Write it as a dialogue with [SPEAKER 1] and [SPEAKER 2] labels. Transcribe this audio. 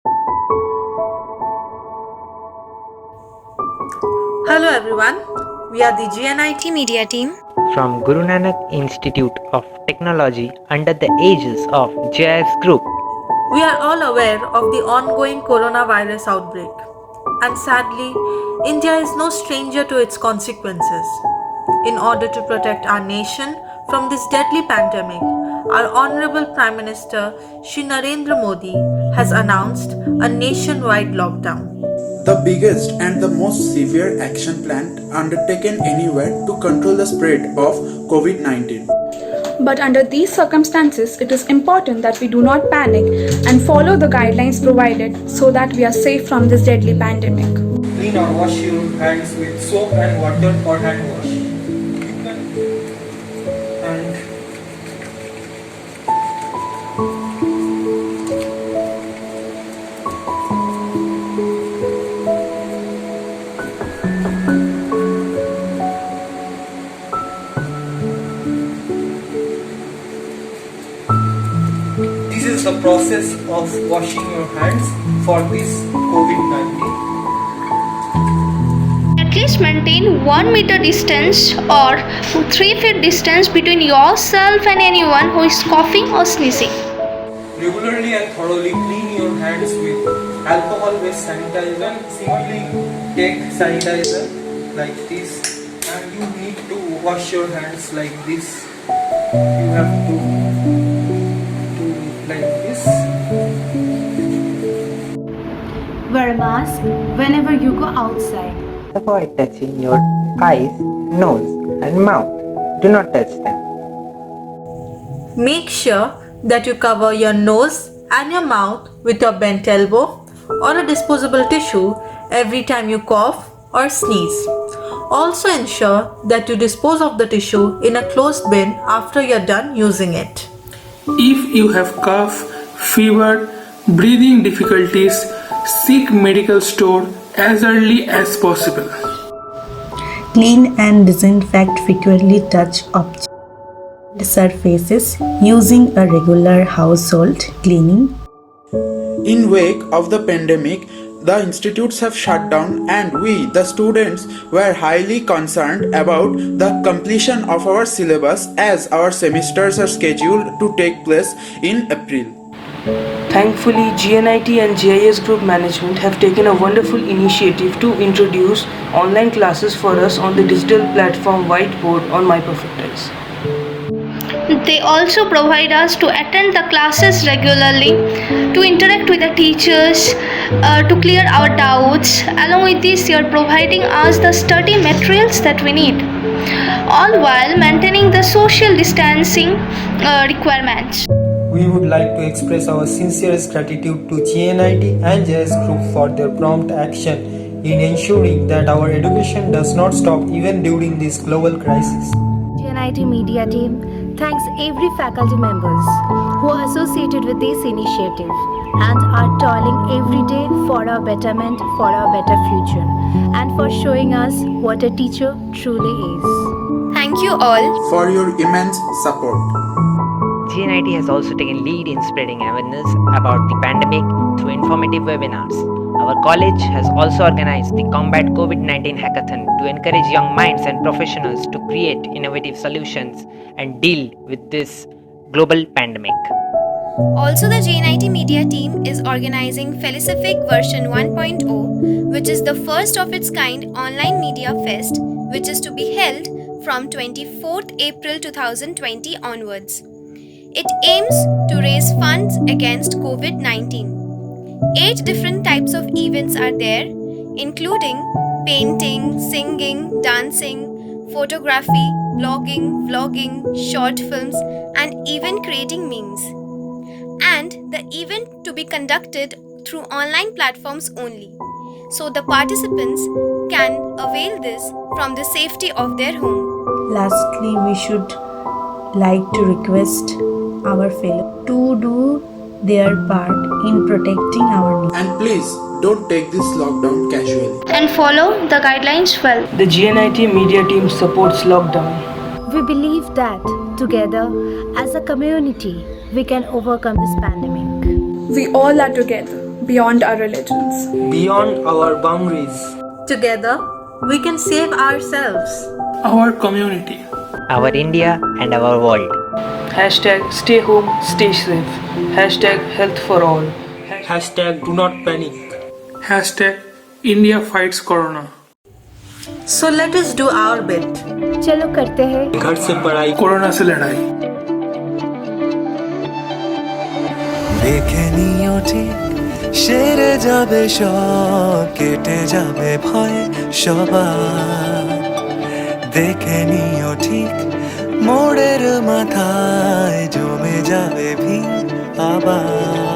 [SPEAKER 1] Hello everyone, we are the GNIT Media team
[SPEAKER 2] from Guru Nanak Institute of Technology under the aegis of JIS Group.
[SPEAKER 1] We are all aware of the ongoing coronavirus outbreak, and sadly, India is no stranger to its consequences. In order to protect our nation from this deadly pandemic, our Honorable Prime Minister Shri Narendra Modi has announced a nationwide lockdown.
[SPEAKER 3] The biggest and the most severe action plan undertaken anywhere to control the spread of COVID-19.
[SPEAKER 4] But under these circumstances, it is important that we do not panic and follow the guidelines provided so that we are safe from this deadly pandemic.
[SPEAKER 5] Clean or wash your hands with soap and water or hand wash. And this is the process of washing your hands for this COVID-19.
[SPEAKER 6] At least maintain 1 meter distance or 3 feet distance between yourself and anyone who is coughing or sneezing.
[SPEAKER 5] Regularly and thoroughly clean your hands with alcohol-based sanitizer. Simply take sanitizer like this, and you need to wash your hands like this. You have to do like this.
[SPEAKER 7] Wear a mask whenever you go outside.
[SPEAKER 2] Avoid touching your eyes, nose, and mouth. Do not touch them.
[SPEAKER 1] Make sure that you cover your nose and your mouth with your bent elbow or a disposable tissue every time you cough or sneeze. Also ensure that you dispose of the tissue in a closed bin after you're done using it.
[SPEAKER 8] If you have cough, fever, breathing difficulties, seek medical store as early as possible.
[SPEAKER 9] Clean and disinfect frequently touch objects and surfaces using a regular household cleaning.
[SPEAKER 3] In wake of the pandemic, the institutes have shut down, and we, the students, were highly concerned about the completion of our syllabus as our semesters are scheduled to take place in April.
[SPEAKER 10] Thankfully, GNIT and GIS Group Management have taken a wonderful initiative to introduce online classes for us on the digital platform Whiteboard on My Perfect Eyes.
[SPEAKER 6] They also provide us to attend the classes regularly, to interact with the teachers, to clear our doubts. Along with this, they are providing us the study materials that we need, all while maintaining the social distancing requirements.
[SPEAKER 5] We would like to express our sincerest gratitude to GNIT and JS Group for their prompt action in ensuring that our education does not stop even during this global crisis.
[SPEAKER 7] GNIT Media team thanks every faculty members who are associated with this initiative and are toiling every day for our betterment, for our better future, and for showing us what a teacher truly is.
[SPEAKER 6] Thank you all
[SPEAKER 3] For your immense support.
[SPEAKER 2] GNIT has also taken lead in spreading awareness about the pandemic through informative webinars. Our college has also organized the Combat COVID-19 Hackathon to encourage young minds and professionals to create innovative solutions and deal with this global pandemic.
[SPEAKER 6] Also, the GNIT Media team is organizing Felicific version 1.0, which is the first of its kind online media fest, which is to be held from 24th April 2020 onwards. It aims to raise funds against COVID-19. 8 different types of events are there, including painting, singing, dancing, photography, blogging, vlogging, short films, and even creating memes. And the event to be conducted through online platforms only, so the participants can avail this from the safety of their home.
[SPEAKER 9] Lastly, we should like to request our fellow to do their part in protecting our needs.
[SPEAKER 3] And please don't take this lockdown casually.
[SPEAKER 6] And follow the guidelines well.
[SPEAKER 10] The GNIT Media team supports lockdown.
[SPEAKER 7] We believe that together, as a community, we can overcome this pandemic.
[SPEAKER 4] We all are together. beyond our religions.
[SPEAKER 5] beyond our boundaries.
[SPEAKER 1] Together, we can save ourselves.
[SPEAKER 8] our community.
[SPEAKER 2] our India, and our world.
[SPEAKER 10] Hashtag stay home, stay safe. Hashtag health for all.
[SPEAKER 5] Hashtag do not panic.
[SPEAKER 8] Hashtag India fights Corona.
[SPEAKER 1] So let us do our bit.
[SPEAKER 7] चलो करते हैं
[SPEAKER 5] घर से पढ़ाई
[SPEAKER 8] corona से लड़ाई।
[SPEAKER 11] দেখে নিও ঠিক সেরে যাবে সব কেটে যাবে ভয় সবার দেখে নিও ঠিক মোড়ের মাথায় জমে যাবে ভিড় আবার